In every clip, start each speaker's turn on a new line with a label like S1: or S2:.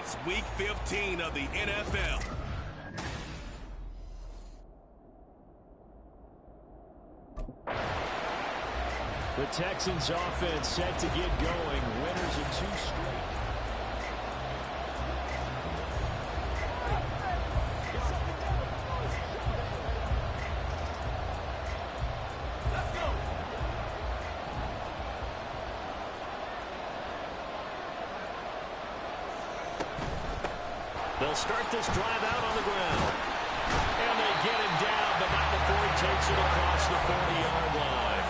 S1: It's Week 15 of the NFL.
S2: The Texans offense set to get going. Winners of 2 straight. They'll start this drive out on the ground. And they get him down, but not before he takes it across the 40-yard line.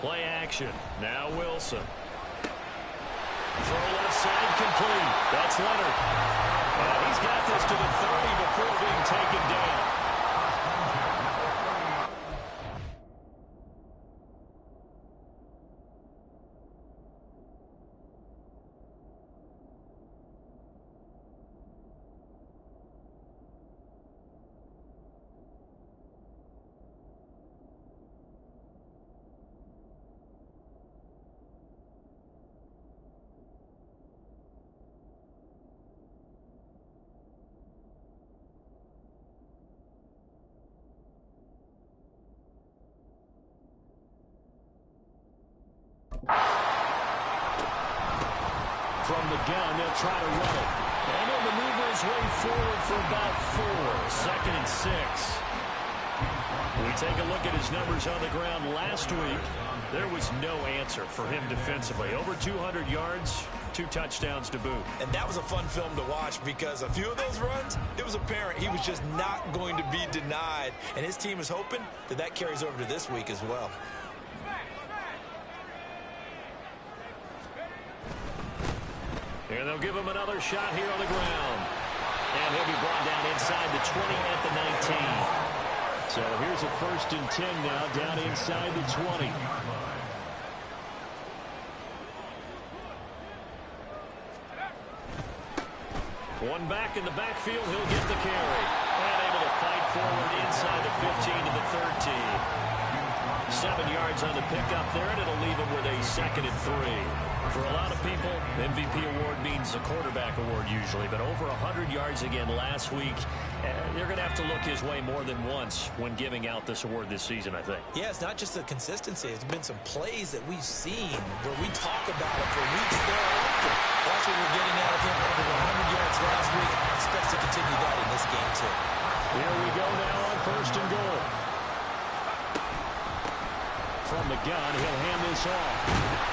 S2: Play action. Now Wilson. Throw left side complete. That's Leonard. And he's got this to the 30 before being taken down. From the gun, they'll try to run it. And he'll maneuver his way forward for about 4. 2nd and 6. We take a look at his numbers on the ground last week. There was no answer for him defensively. Over 200 yards, 2 touchdowns to boot.
S3: And that was a fun film to watch because a few of those runs, it was apparent he was just not going to be denied. And his team is hoping that that carries over to this week as well.
S2: And they'll give him another shot here on the ground. And he'll be brought down inside the 20 at the 19. So here's a 1st and 10 now, down inside the 20. One back in the backfield, he'll get the carry. And able to fight forward inside the 15 to the 13. 7 yards on the pickup there, and it'll leave him with a 2nd and 3. For a lot of people, MVP award means a quarterback award usually, but over 100 yards again last week. They're going to have to look his way more than once when giving out this award this season, I think.
S3: Yeah, it's not just the consistency. It's been some plays that we've seen where we talk about it for weeks thereafter. That's what we're getting out of him, over 100 yards last week. Expects to continue that in this game, too.
S2: Here we go now on 1st and goal. From the gun, he'll hand this off.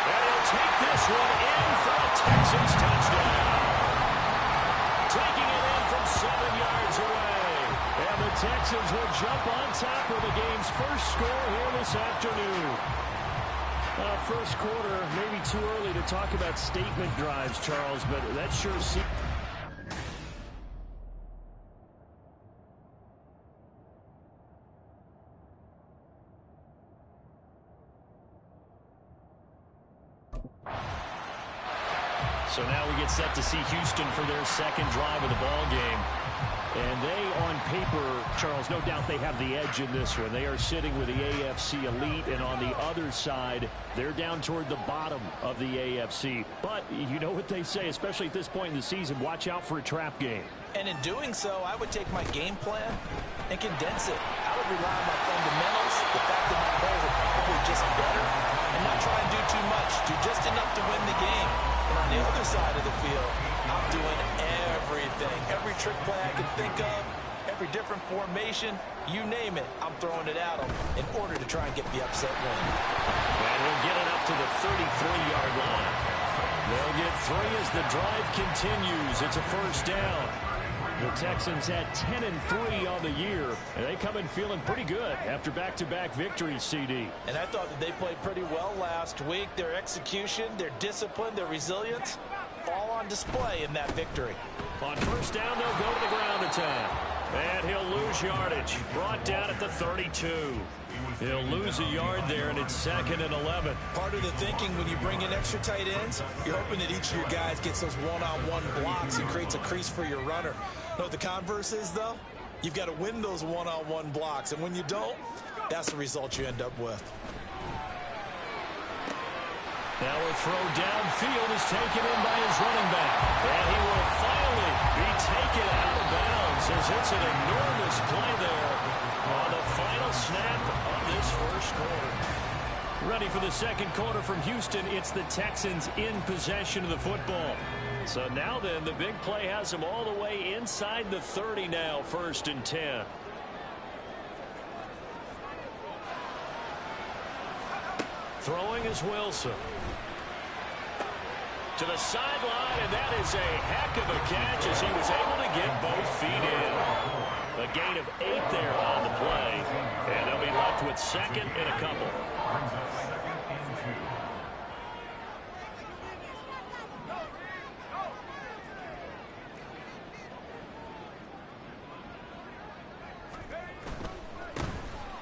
S2: And he'll take this one in for a Texans touchdown. Taking it in from 7 yards away. And the Texans will jump on top of the game's first score here this afternoon. First quarter, maybe too early to talk about statement drives, Charles, but that sure seems... So now we get set to see Houston for their 2nd drive of the ball game. And they, on paper, Charles, no doubt they have the edge in this one. They are sitting with the AFC elite, and on the other side, they're down toward the bottom of the AFC. But you know what they say, especially at this point in the season, watch out for a trap game.
S3: And in doing so, I would take my game plan and condense it. I would rely on my fundamentals, the fact that my players are probably just better, and not try and do too much, do just enough to win the game. And on the other side of the field, I'm doing everything. Every trick play I can think of, every different formation, you name it, I'm throwing it at them in order to try and get the upset win.
S2: And we'll get it up to the 33-yard line. They'll get 3 as the drive continues. It's a 1st down. The Texans had 10-3 on the year, and they come in feeling pretty good after back-to-back victories, CD.
S3: And I thought that they played pretty well last week. Their execution, their discipline, their resilience, all on display in that victory.
S2: On 1st down, they'll go to the ground attack. And he'll lose yardage. Brought down at the 32. He'll lose a yard there, and it's 2nd and 11.
S3: Part of the thinking when you bring in extra tight ends, you're hoping that each of your guys gets those one-on-one blocks and creates a crease for your runner. You know what the converse is, though? You've got to win those one-on-one blocks, and when you don't, that's the result you end up with.
S2: Now a throw downfield is taken in by his running back. And he will finally be taken out of bounds as it's an enormous play there on the final snap of this first quarter. Ready for the second quarter from Houston. It's the Texans in possession of the football. So now then, the big play has them all the way inside the 30 now, 1st and 10. Throwing is Wilson. To the sideline, and that is a heck of a catch as he was able to get both feet in. A gain of 8 there on the play, and they'll be left with 2nd and a couple.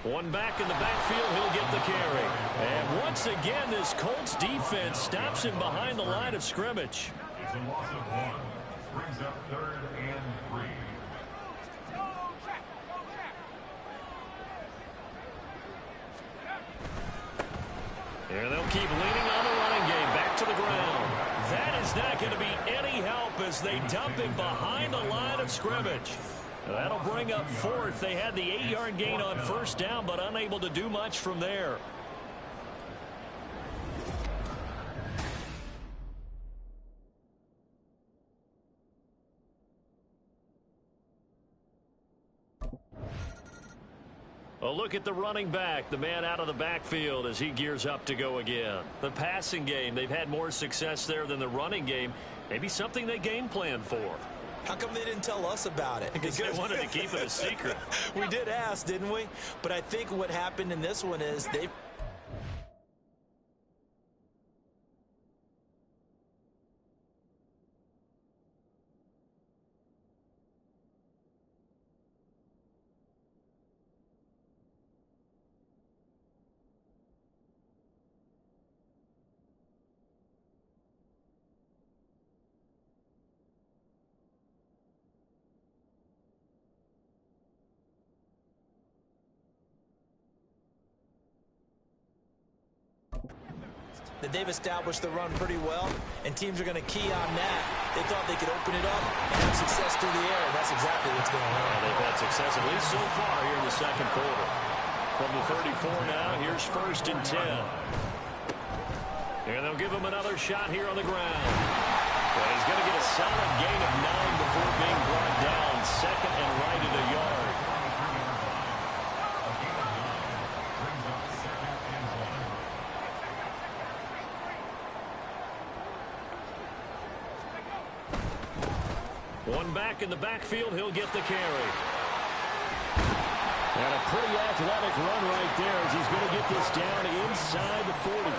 S2: One back in the backfield, he'll get the carry. And once again, this Colts defense stops him behind the line of scrimmage.
S4: It's a loss of 1. Brings up 3rd and 3.
S2: Here they'll keep leaning on the running game. Back to the ground. That is not going to be any help as they dump him behind the line of scrimmage. That'll bring up 4th. They had the 8-yard gain on 1st down, but unable to do much from there. A look at the running back, the man out of the backfield as he gears up to go again. The passing game, they've had more success there than the running game. Maybe something they game plan for.
S3: How come they didn't tell us about it?
S2: Because they wanted to keep it a secret.
S3: We did ask, didn't we? But I think what happened in this one is they... that they've established the run pretty well, and teams are going to key on that. They thought they could open it up and have success through the air, and that's exactly what's going on.
S2: They've had success, at least so far, here in the second quarter. From the 34 now, here's 1st and 10. And they'll give him another shot here on the ground. Well, he's going to get a solid gain of 9 before being brought down. 2nd and right at a yard. One back in the backfield, he'll get the carry. And a pretty athletic run right there as he's going to get this down inside the 40.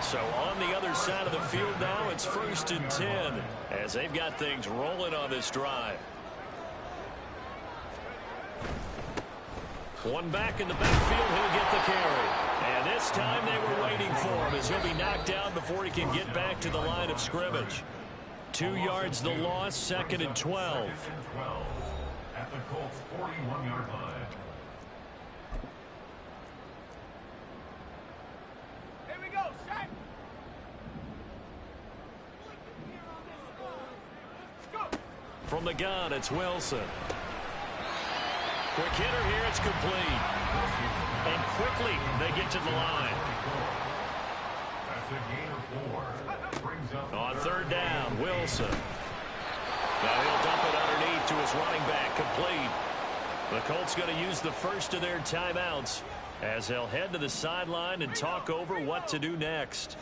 S2: So on the other side of the field now, it's 1st and 10 as they've got things rolling on this drive. One back in the backfield, he'll get the carry. And this time they were waiting for him as he'll be knocked down before he can get back to the line of scrimmage. 2 yards the loss, 2nd and 12.
S4: At the Colts 41-yard line.
S5: Here we go, set.
S2: From the gun, it's Wilson. Quick hitter here, it's complete. And quickly they get to the line.
S4: That's a gain of 4. Brings up
S2: On 3rd down, Wilson. Now he'll dump it underneath to his running back, complete. The Colts going to use the first of their timeouts as they'll head to the sideline and talk over what to do next.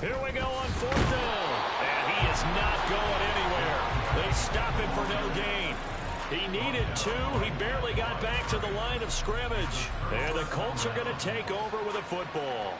S2: Here we go on 4th down. And he is not going anywhere. They stop him for no gain. He needed 2. He barely got back to the line of scrimmage. And the Colts are going to take over with a football.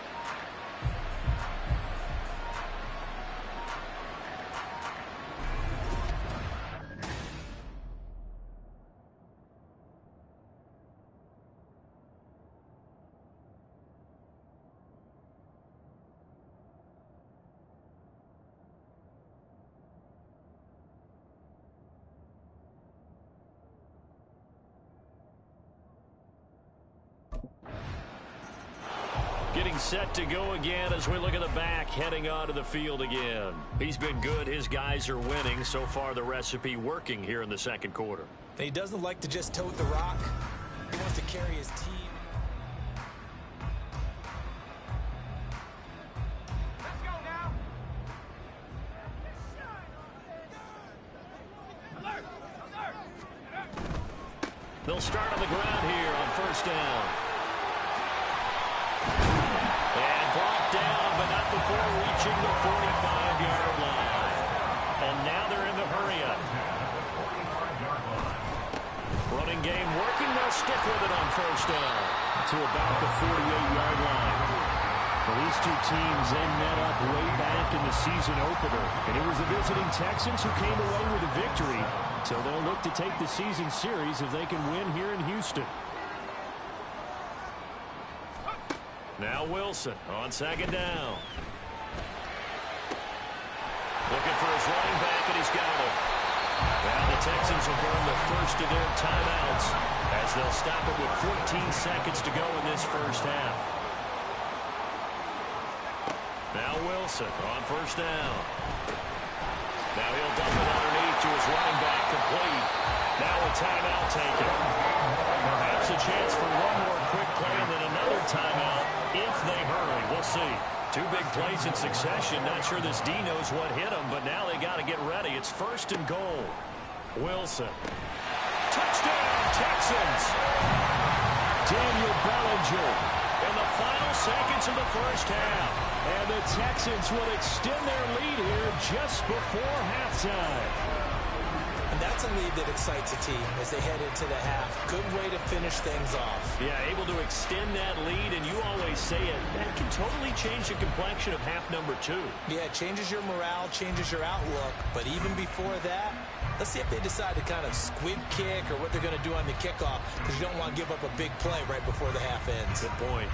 S2: getting set to go again as we look at the back heading onto the field again. He's been good. His guys are winning. So far, the recipe working here in the second quarter.
S3: He doesn't like to just tote the rock. He wants to carry his team.
S5: Let's go now. Alert! Alert!
S2: They'll start on the ground here on first down. And brought down, but not before reaching the 45-yard line. And now they're in the hurry-up. Running game working. They'll stick with it on first down to about the 48-yard line. Well, these two teams, they met up way back in the season opener. And it was the visiting Texans who came away with a victory. So they'll look to take the season series if they can win here in Houston. Now Wilson on second down. Looking for his running back, and he's got it. Now the Texans will burn the first of their timeouts as they'll stop it with 14 seconds to go in this first half. Now Wilson on first down. Now he'll dump it underneath to his running back, complete. Now a timeout taken. Perhaps a chance for one more quick play and then another timeout if they hurry. We'll see. Two big plays in succession. Not sure this D knows what hit him, but now they got to get ready. It's first and goal. Wilson. Touchdown, Texans. Daniel Bellinger in the final seconds of the first half. And the Texans will extend their lead here just before halftime.
S3: And that's a lead that excites a team as they head into the half. Good way to finish things off.
S2: Yeah, able to extend that lead, and you always say it, that can totally change the complexion of half number two.
S3: Yeah, it changes your morale, changes your outlook. But even before that, let's see if they decide to kind of squib kick or what they're going to do on the kickoff, because you don't want to give up a big play right before the half ends.
S2: Good point.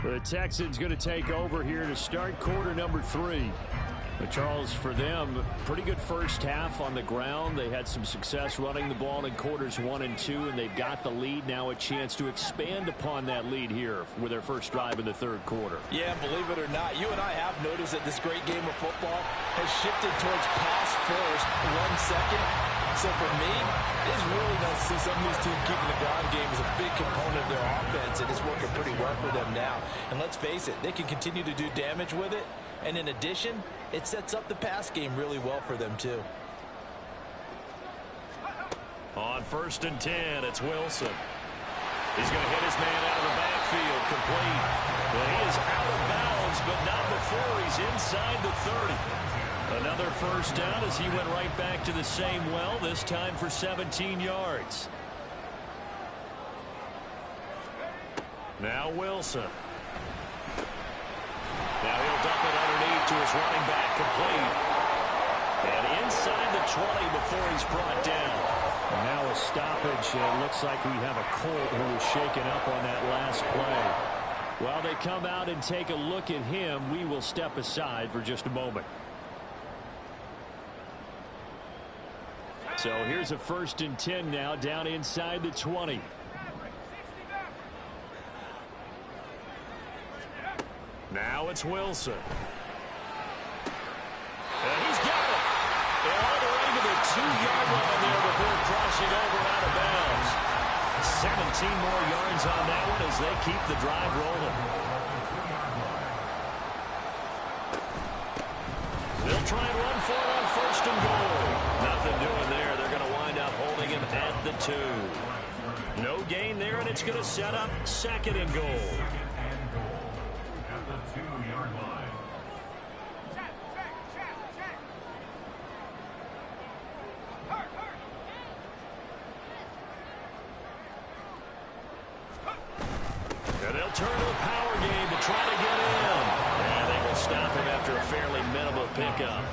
S2: The Texans going to take over here to start quarter number 3. But Charles, for them, pretty good first half on the ground. They had some success running the ball in quarters 1 and 2, and they've got the lead. Now a chance to expand upon that lead here with their first drive in the third quarter.
S3: Yeah, believe it or not, you and I have noticed that this great game of football has shifted towards pass first, 1 second. So for me, it's really nice to see some of these teams keeping the ground game as a big component of their offense, and it's working pretty well for them now. And let's face it, they can continue to do damage with it. And in addition, it sets up the pass game really well for them, too.
S2: On 1st and 10, it's Wilson. He's going to hit his man out of the backfield, complete. But he is out of bounds, but not before he's inside the 30. Another first down as he went right back to the same well, this time for 17 yards. Now Wilson. Now he'll dump it underneath to his running back, complete. And inside the 20 before he's brought down. And now a stoppage. It looks like we have a Colt who was shaken up on that last play. While they come out and take a look at him, we will step aside for just a moment. So here's a 1st and 10 now, down inside the 20. Now it's Wilson. And he's got it. And all the way to the 2-yard line there before crossing over out of bounds. 17 more yards on that one as they keep the drive rolling. They'll try and run for it on 1st and goal. Nothing doing there. They're going to wind up holding him at the 2. No gain there, and it's going to set up 2nd and goal. And they'll turn to the power game to try to get in. And they will stop him after a fairly minimal pickup.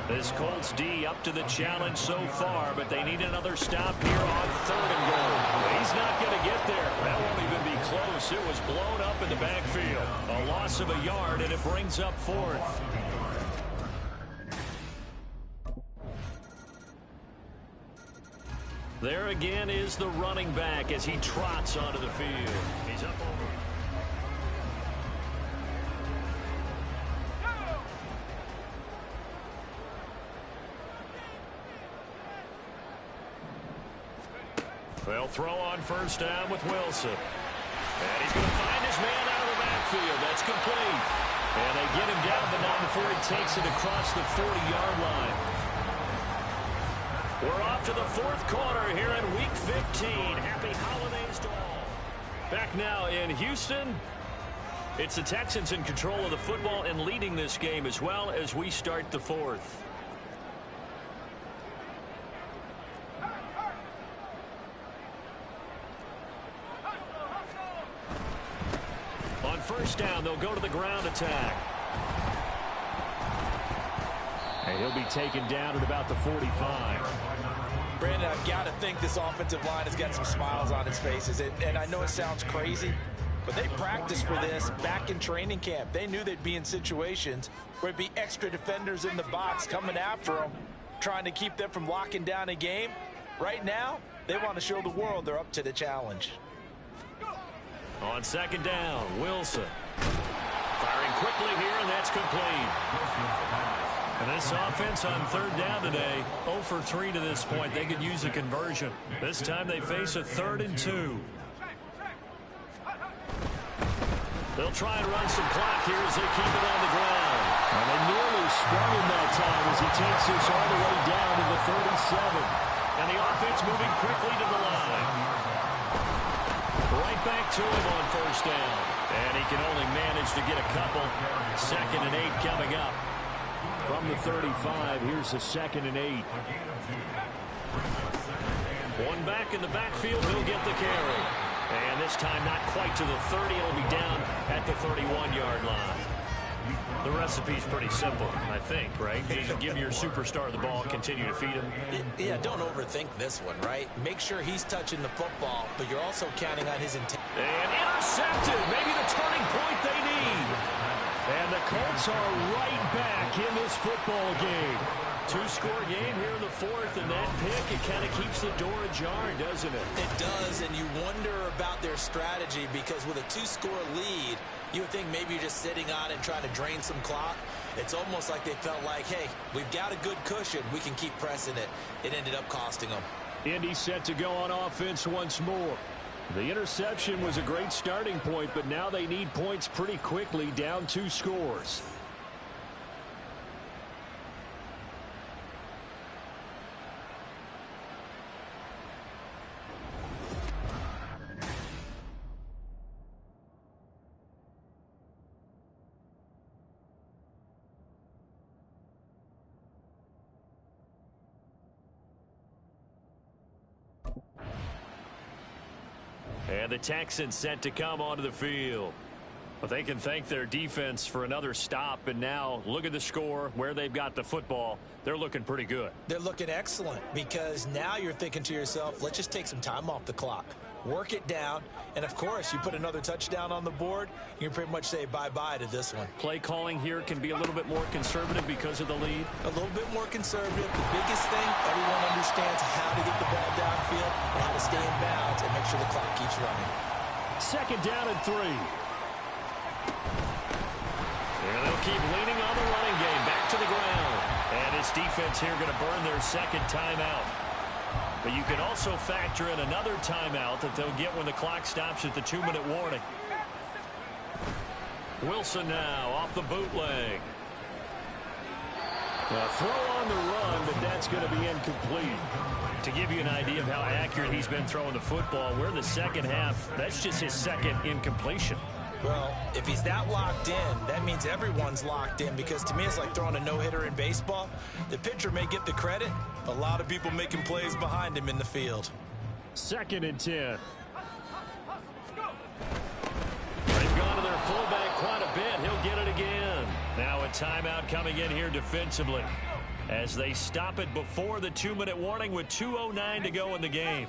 S2: This Colts D up to the challenge so far, but they need another stop here on 3rd and goal. He's not going to get there. That won't even be close. It was blown up in the backfield. A loss of a yard, and it brings up 4th. There again is the running back as he trots onto the field. He's up over. They'll throw on 1st down with Wilson. And he's going to find his man out of the backfield. That's complete. And they get him down, but not before he takes it across the 40-yard line. We're off to the 4th quarter here in Week 15. Happy holidays to all. Back now in Houston. It's the Texans in control of the football and leading this game as well as we start the 4th. On 1st down, they'll go to the ground attack. And he'll be taken down at about the 45.
S3: Brandon, I've got to think this offensive line has got some smiles on its faces. And I know it sounds crazy, but they practiced for this back in training camp. They knew they'd be in situations where it'd be extra defenders in the box coming after them, trying to keep them from locking down a game. Right now, they want to show the world they're up to the challenge.
S2: On 2nd down, Wilson. Firing quickly here, and that's complete. And this offense on 3rd down today, 0 for 3 to this point. They could use a conversion. This time they face a 3rd and 2. They'll try and run some clock here as they keep it on the ground. And they nearly sprung him that time as he takes this all the way down to the 37. And the offense moving quickly to the line. Right back to him on 1st down. And he can only manage to get a couple. 2nd and 8 coming up. From the 35, here's the 2nd and 8. One back in the backfield, he'll get the carry. And this time not quite to the 30, it'll be down at the 31-yard line. The recipe's pretty simple, I think, right? Just give your superstar the ball, continue to feed him.
S3: Yeah, don't overthink this one, right? Make sure he's touching the football, but you're also counting on his intent.
S2: And intercepted, maybe the turning point they need. And the Colts Giants are right back in this football game. Two-score game here in the fourth, and that pick, it kind of keeps the door ajar, doesn't it?
S3: It does, and you wonder about their strategy because with a two-score lead, you would think maybe you're just sitting on it and trying to drain some clock. It's almost like they felt like, hey, we've got a good cushion. We can keep pressing it. It ended up costing them.
S2: Indy set to go on offense once more. The interception was a great starting point, but now they need points pretty quickly, down 2 scores. And the Texans set to come onto the field. But they can thank their defense for another stop. And now look at the score, where they've got the football. They're looking pretty good.
S3: They're looking excellent because now you're thinking to yourself, let's just take some time off the clock. Work it down. And, of course, you put another touchdown on the board, you can pretty much say bye-bye to this one.
S2: Play calling here can be a little bit more conservative because of the lead.
S3: A little bit more conservative. The biggest thing, everyone understands how to get the ball downfield and how to stay in bounds and make sure the clock keeps running.
S2: 2nd down and 3. And they'll keep leaning on the running game. Back to the ground. And his defense here going to burn their 2nd timeout. But you can also factor in another timeout that they'll get when the clock stops at the 2-minute warning. Wilson now off the bootleg. A throw on the run, but that's going to be incomplete. To give you an idea of how accurate he's been throwing the football, we're in the 2nd half. That's just his 2nd incompletion.
S3: Well, if he's that locked in, that means everyone's locked in because to me it's like throwing a no-hitter in baseball. The pitcher may get the credit, a lot of people making plays behind him in the field.
S2: 2nd and 10. They've gone to their fullback quite a bit. He'll get it again. Now a timeout coming in here defensively as they stop it before the 2-minute warning with 2:09 to go in the game.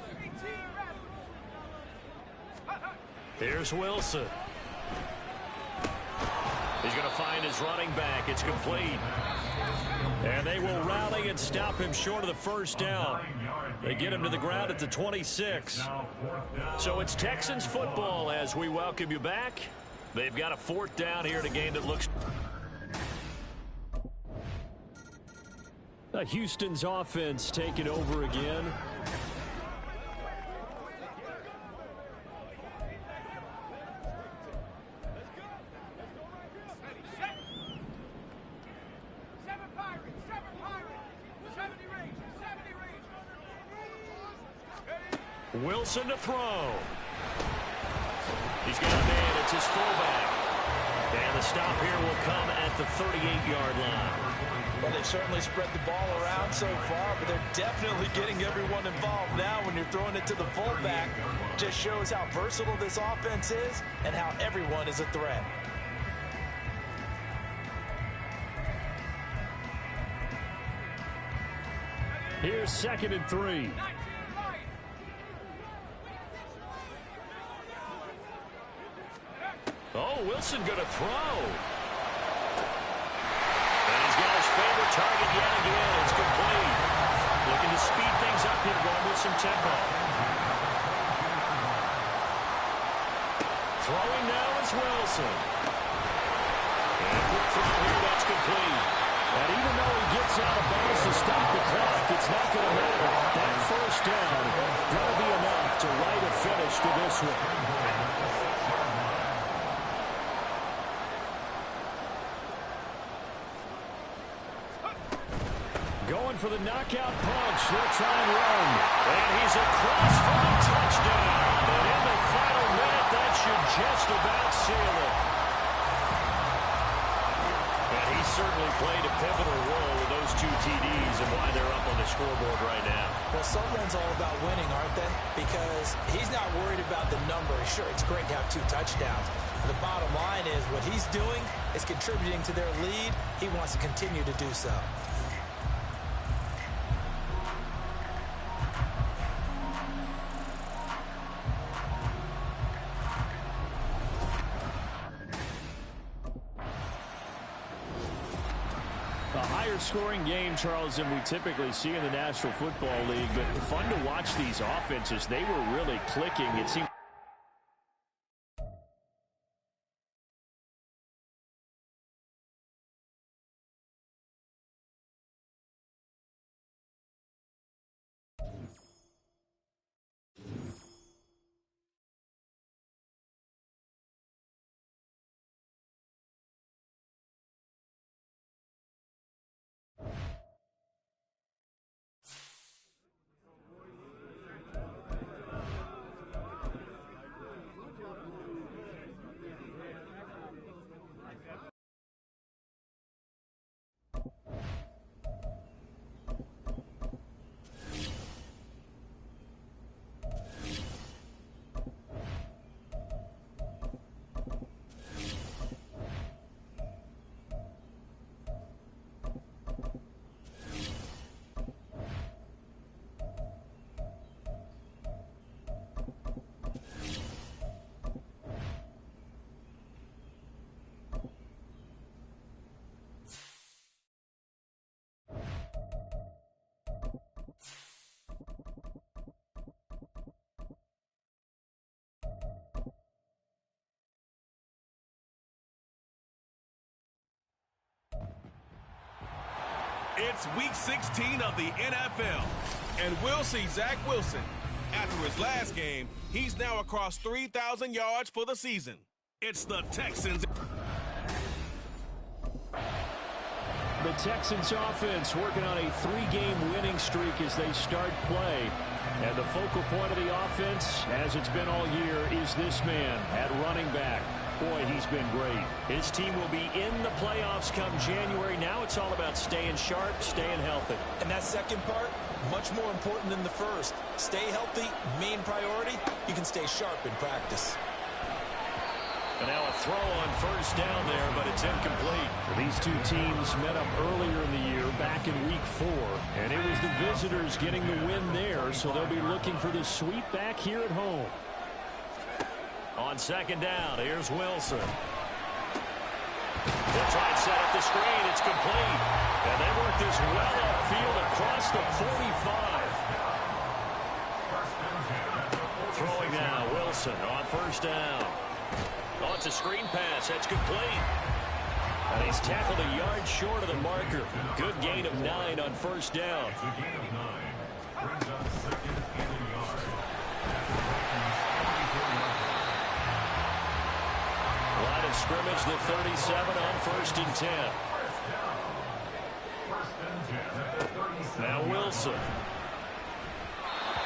S2: Here's Wilson. He's going to find his running back. It's complete. And they will rally and stop him short of the 1st down. They get him to the ground at the 26. So it's Texans football as we welcome you back. They've got a 4th down here in a game that looks... Houston's offense taking over again. Wilson to throw. He's got a man. It's his fullback. And the stop here will come at the 38-yard line.
S3: Well, they've certainly spread the ball around so far, but they're definitely getting everyone involved now when you're throwing it to the fullback. Just shows how versatile this offense is and how everyone is a threat.
S2: Here's 2nd and 3. Oh, Wilson going to throw. And he's got his favorite target yet again. It's complete. Looking to speed things up here, going with some tempo. Throwing now is Wilson. And a quick throw here, that's complete. And even though he gets out of bounds to stop the clock, it's not going to matter. That 1st down going to be enough to write a finish to this one. Going for the knockout punch. They'll try and run. And he's across for the touchdown. And in the final minute, that should just about seal it. And he certainly played a pivotal role with those 2 TDs and why they're up on the scoreboard right now.
S3: Well, someone's all about winning, aren't they? Because he's not worried about the number. Sure, it's great to have 2 touchdowns. The bottom line is what he's doing is contributing to their lead. He wants to continue to do so.
S2: A higher scoring game, Charles, than we typically see in the National Football League, but fun to watch these offenses. They were really clicking. It seemed
S1: It's Week 16 of the NFL, and we'll see Zach Wilson. After his last game, he's now across 3,000 yards for the season. It's the Texans.
S2: the Texans offense working on a 3-game winning streak as they start play. And the focal point of the offense, as it's been all year, is this man at running back. Boy, he's been great. His team will be in the playoffs come January. Now it's all about staying sharp, staying healthy.
S3: And that second part, much more important than the first. Stay healthy, main priority. You can stay sharp in practice.
S2: And now a throw on first down there, but it's incomplete. These two teams met up earlier in the year, back in Week 4. And it was the visitors getting the win there, so they'll be looking for the sweep back here at home. On second down, here's Wilson. They'll try and set up the screen. It's complete. And they work this well upfield across the 45. Throwing now, Wilson on first down. Oh, it's a screen pass. That's complete. And he's tackled a yard short of the marker. Good gain of 9 on first down.
S4: It's a gain of 9. Brings up second and a yard.
S2: Line of scrimmage, the 37 on first and 10. Now Wilson.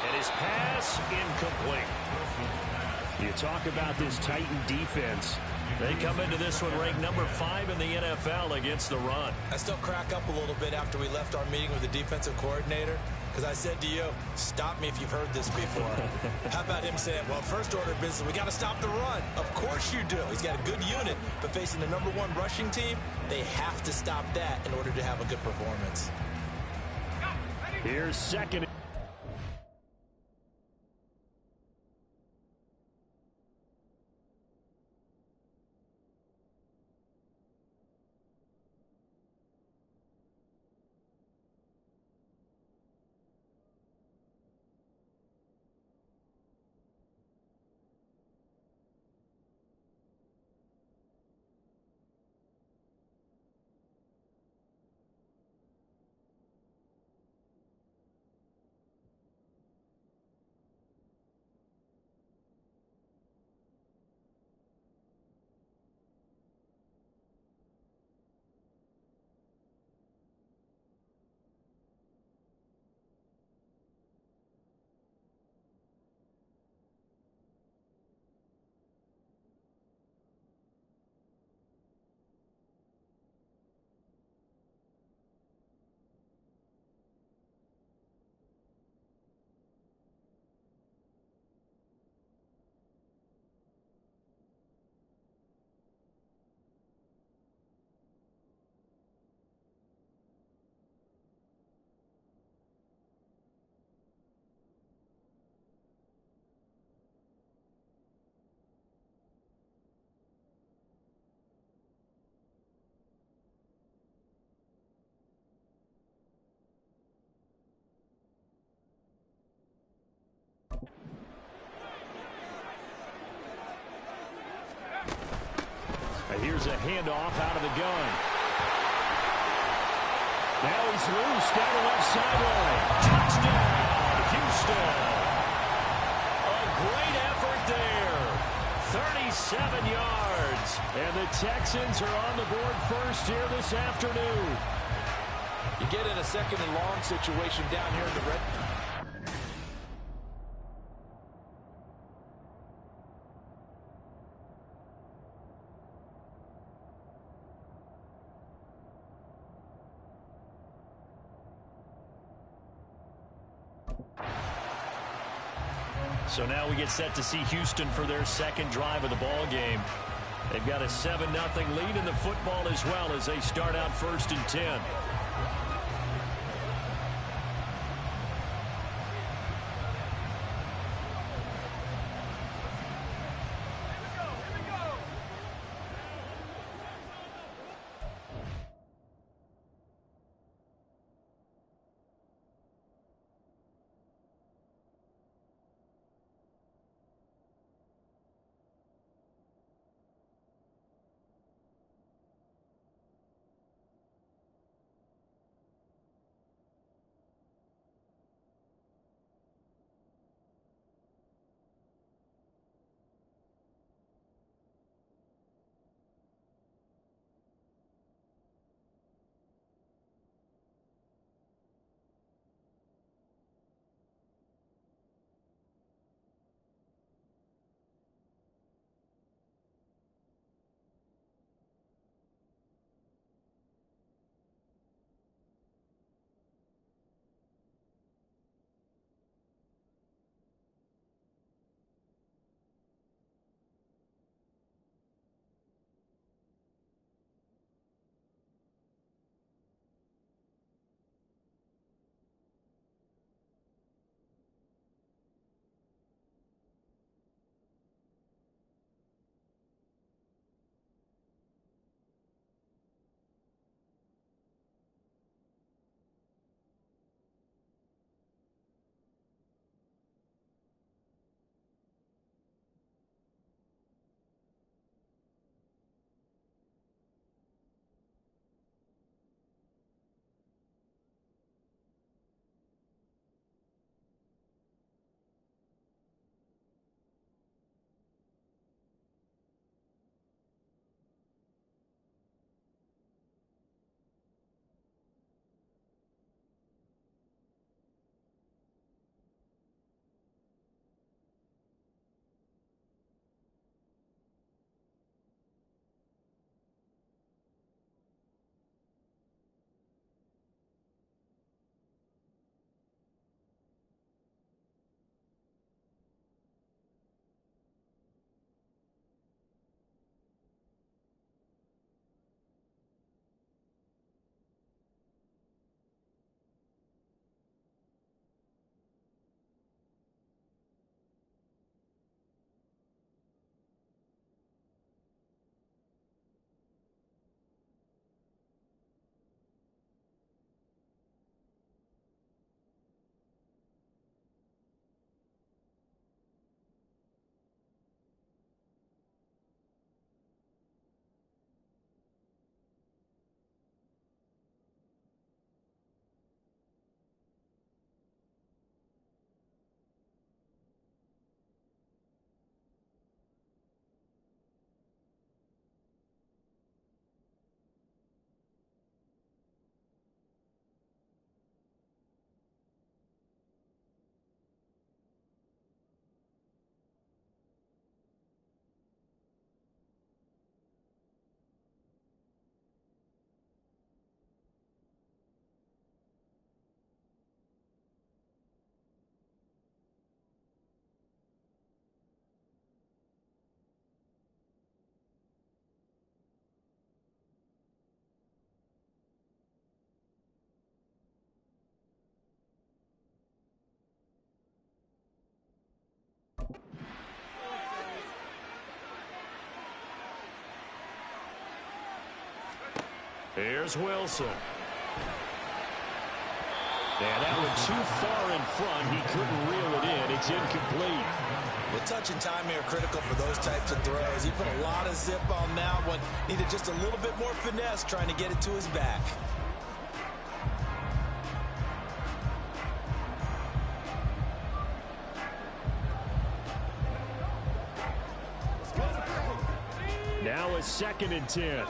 S2: And his pass incomplete. You talk about this Titan defense. They come into this one ranked number 5 in the NFL against the run.
S3: I still crack up a little bit after we left our meeting with the defensive coordinator, because I said to you, stop me if you've heard this before. How about him saying, well, first order of business, we got to stop the run. Of course you do. He's got a good unit, but facing the number 1 rushing team, they have to stop that in order to have a good performance.
S2: Here's second. Here's a handoff out of the gun. Now he's loose down the left sideline. Touchdown, Houston. A great effort there. 37 yards. And the Texans are on the board first here this afternoon.
S3: You get in a second and long situation down here in the red.
S2: So now we get set to see Houston for their second drive of the ball game. They've got a 7-0 lead in the football as well as they start out 1st and 10. Here's Wilson. And that one too far in front. He couldn't reel it in. It's incomplete.
S3: Well, touch and timing are critical for those types of throws. He put a lot of zip on that one. Needed just a little bit more finesse trying to get it to his back.
S2: Now a 2nd and 10.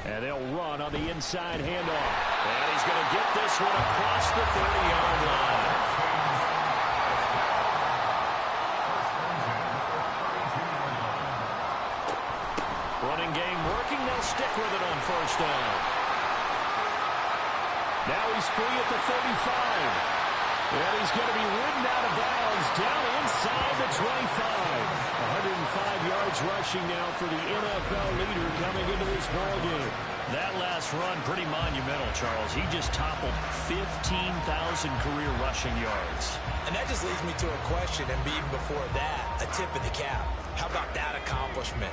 S2: And they'll run on the inside handoff. And he's going to get this one across the 30-yard line. Running game working. They'll stick with it on 1st down. Now he's free at the 35. And he's going to be ridden out of bounds down inside the 25. 105 yards rushing now for the NFL leader coming into this ballgame. That last run, pretty monumental, Charles. He just toppled 15,000 career rushing yards.
S3: And that just leads me to a question, and even before that, a tip of the cap. How about that accomplishment?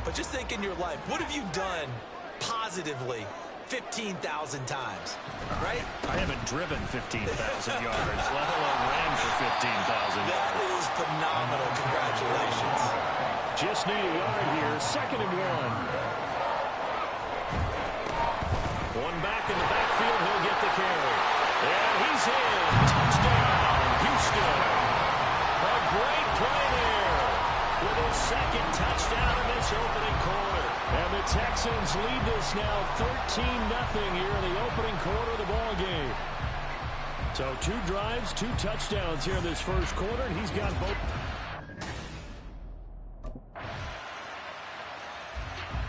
S3: But just think in your life, what have you done positively 15,000 times, right?
S2: I haven't driven 15,000 yards, let alone ran for 15,000 yards.
S3: That is phenomenal. Congratulations.
S2: Just need a yard here. 2nd and 1. One back in the backfield. He'll get the carry. And he's in. Touchdown, Houston. A great play there with his 2nd touchdown in this opening quarter. And the Texans lead this now 13-0 here in the opening quarter of the ball game. So 2 drives, 2 touchdowns here in this 1st quarter, and he's got both.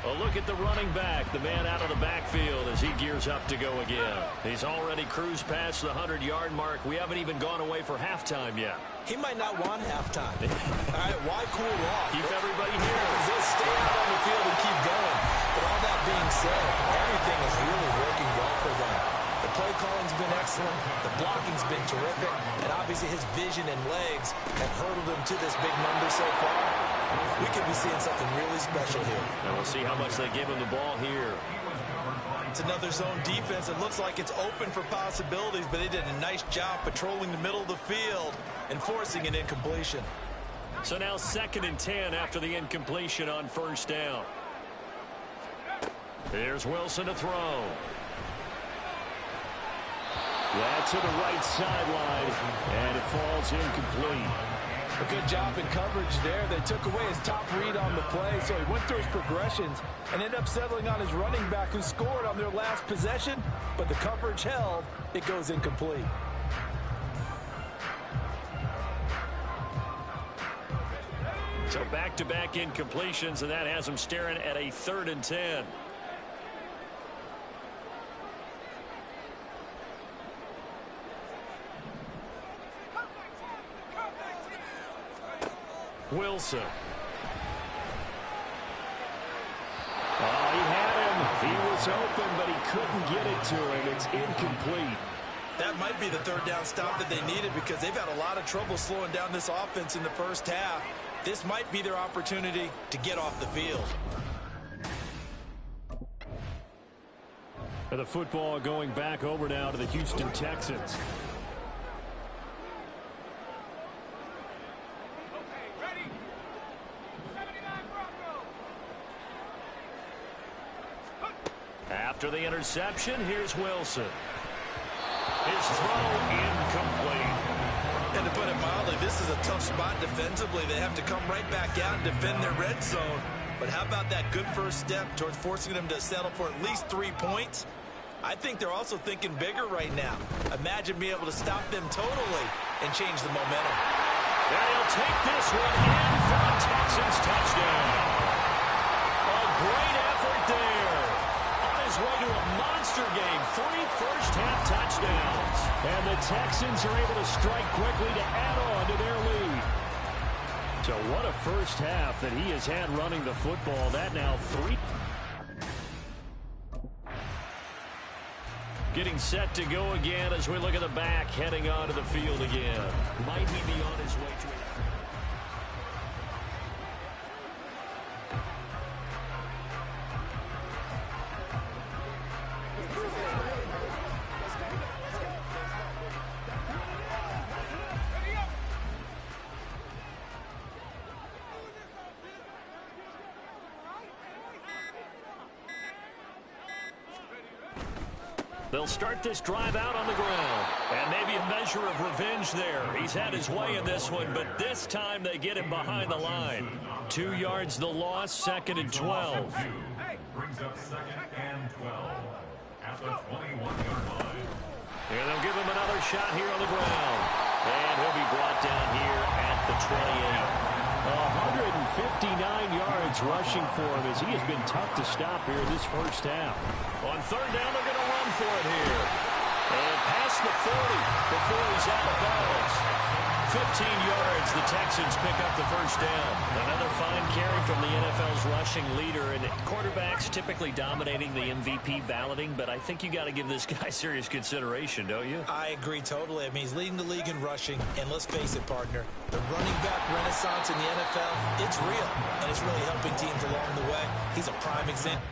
S2: A look at the running back, the man out of the backfield as he gears up to go again. He's already cruised past the 100-yard mark. We haven't even gone away for halftime yet.
S3: He might not want halftime. All right, why cool off?
S2: Keep everybody here.
S3: They'll stay out on the field and keep going. But all that being said, everything is really working well for them. The play calling's been excellent. The blocking's been terrific. And obviously his vision and legs have hurdled him to this big number so far. We could be seeing something really special here.
S2: And we'll see how much they give him the ball here.
S3: It's another zone defense. It looks like it's open for possibilities, but they did a nice job patrolling the middle of the field and forcing an incompletion.
S2: So now 2nd and 10 after the incompletion on 1st down. Here's Wilson to throw. That's to the right sideline, and it falls incomplete.
S6: A good job in coverage there. They took away his top read on the play, so he went through his progressions and ended up settling on his running back who scored on their last possession, but the coverage held. It goes incomplete.
S2: So back-to-back incompletions, and that has him staring at a 3rd and 10. Wilson. Oh, he had him. He was open, but he couldn't get it to him. It's incomplete.
S3: That might be the 3rd down stop that they needed because they've had a lot of trouble slowing down this offense in the 1st half. This might be their opportunity to get off the field.
S2: And the football going back over now to the Houston Texans. After the interception, here's Wilson. His throw incomplete.
S3: And to put it mildly, this is a tough spot defensively. They have to come right back out and defend their red zone. But how about that good first step towards forcing them to settle for at least 3 points? I think they're also thinking bigger right now. Imagine being able to stop them totally and change the momentum.
S2: And he'll take this one in for a Texans touchdown. A great effort there. On his way to a monster game. 3 first-half touchdowns. And the Texans are able to strike quickly to add on to their lead. So what a first half that he has had running the football. That now 3. Getting set to go again as we look at the back heading onto the field again. Might he be on his way to it? They'll start this drive out on the ground. And maybe a measure of revenge there. He's had his way in this one, but this time they get him behind the line. 2 yards the loss, 2nd and 12.
S4: Brings up 2nd and 12 at the 21-yard line.
S2: And they'll give him another shot here on the ground. And he'll be brought down here at the 28. 159 yards rushing for him as he has been tough to stop here in this first half. On 3rd down, they're going to run for it here. And past the 40 before he's out of bounds. 15 yards, the Texans pick up the first down. Another fine carry from the NFL's rushing leader. And quarterbacks typically dominating the MVP balloting, but I think you got to give this guy serious consideration, don't you?
S3: I agree totally. I mean, he's leading the league in rushing. And let's face it, partner, the running back renaissance in the NFL, it's real. And it's really helping teams along the way. He's a prime example.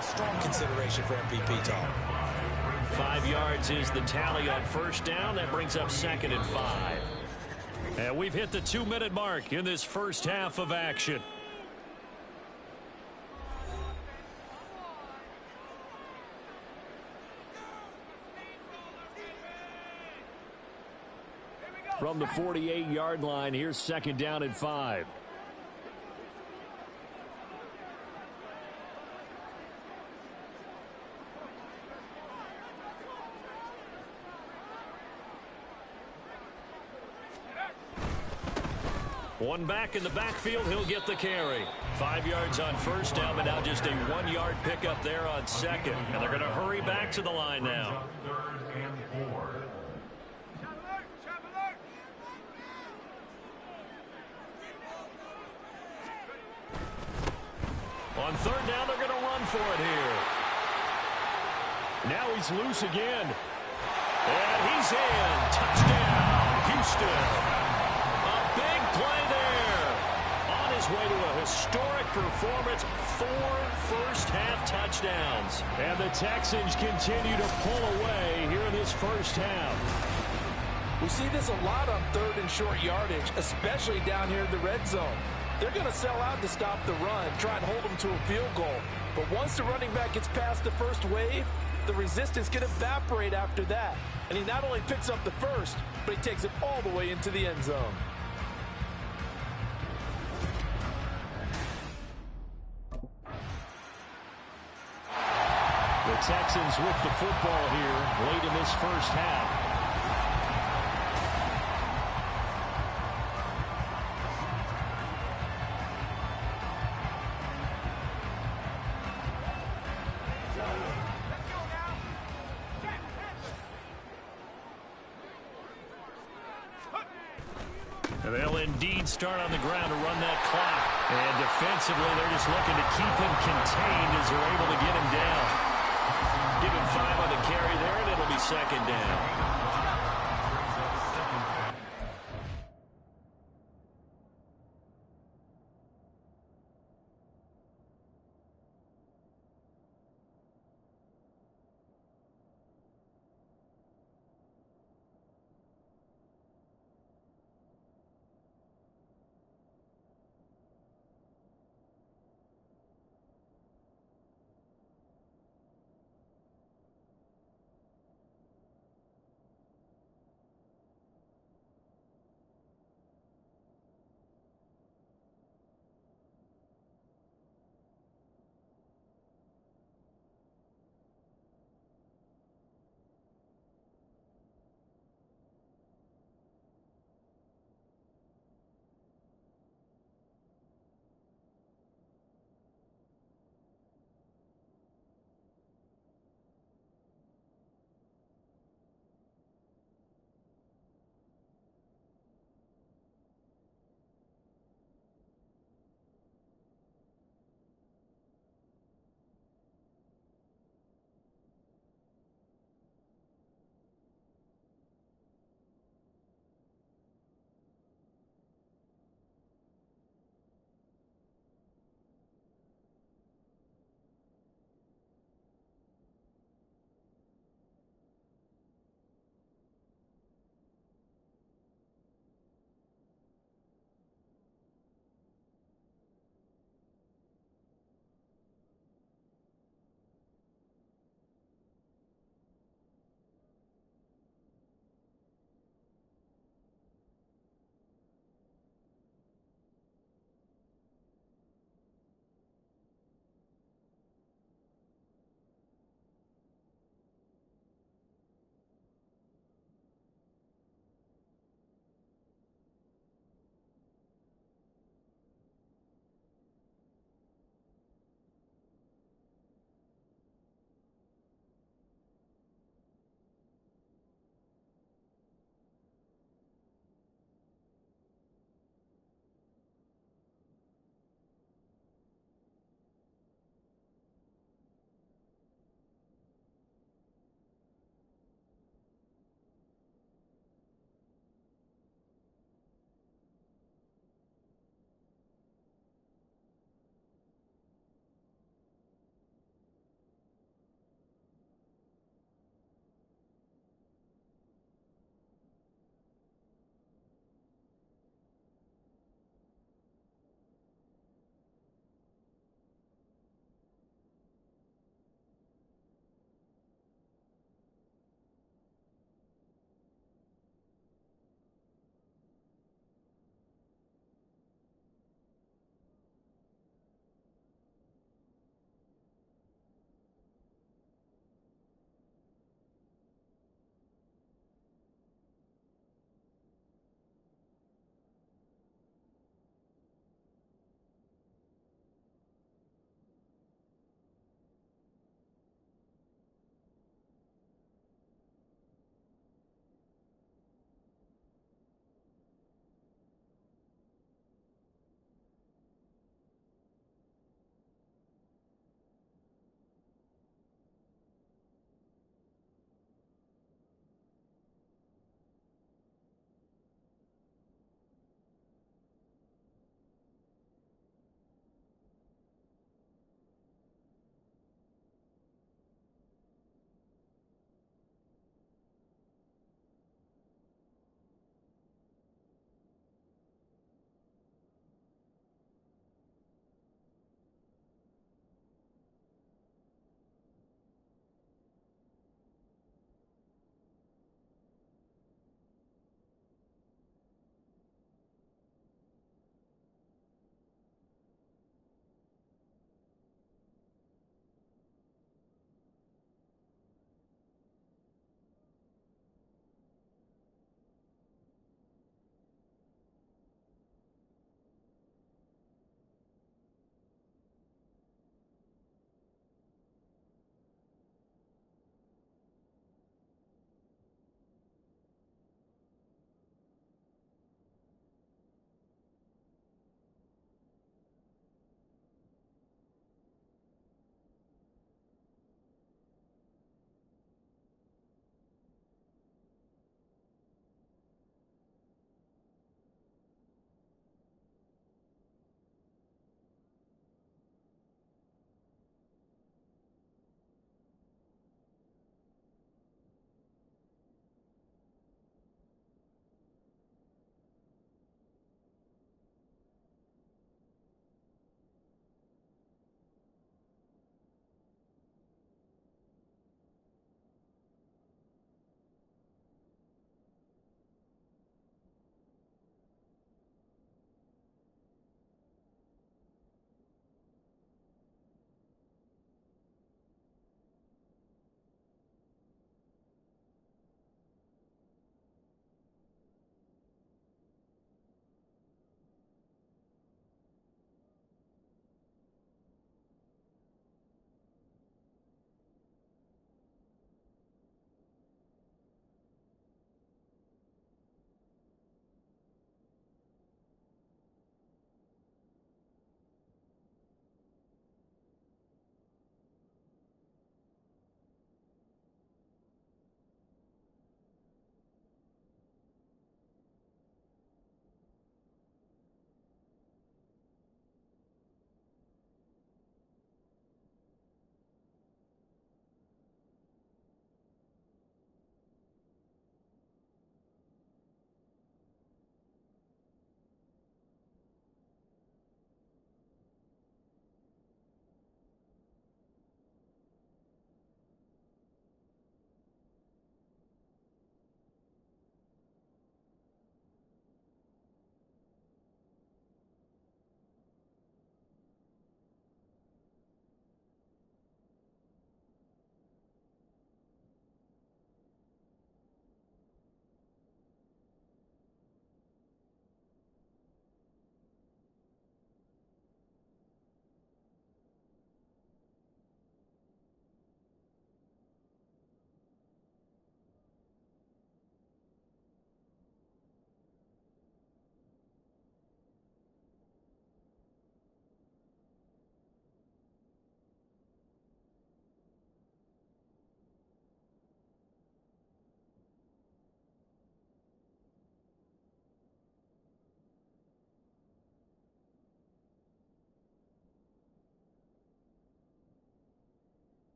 S3: Strong consideration for MVP talk.
S2: 5 yards is the tally on 1st down. That brings up 2nd and 5. And we've hit the 2-minute mark in this first half of action. From the 48-yard line, here's 2nd down and 5. One back in the backfield, he'll get the carry. 5 yards on 1st down, but now just a 1-yard pickup there on 2nd. And they're going to hurry back to the line now.
S4: 3rd and 4.
S2: On 3rd down, they're going to run for it here. Now he's loose again. And he's in. Touchdown, Houston. A big play there on his way to a historic performance, 4 first-half touchdowns. And the Texans continue to pull away here in this first half.
S6: We see this a lot on 3rd and short yardage, especially down here in the red zone. They're going to sell out to stop the run, try and hold them to a field goal. But once the running back gets past the first wave, the resistance can evaporate after that. And he not only picks up the first, but he takes it all the way into the end zone.
S2: The Texans with the football here late in this first half. And they'll indeed start on the ground to run that clock. And defensively, they're just looking to keep him contained as they're able to get him down. Give him 5 on the carry there, and it'll be 2nd down.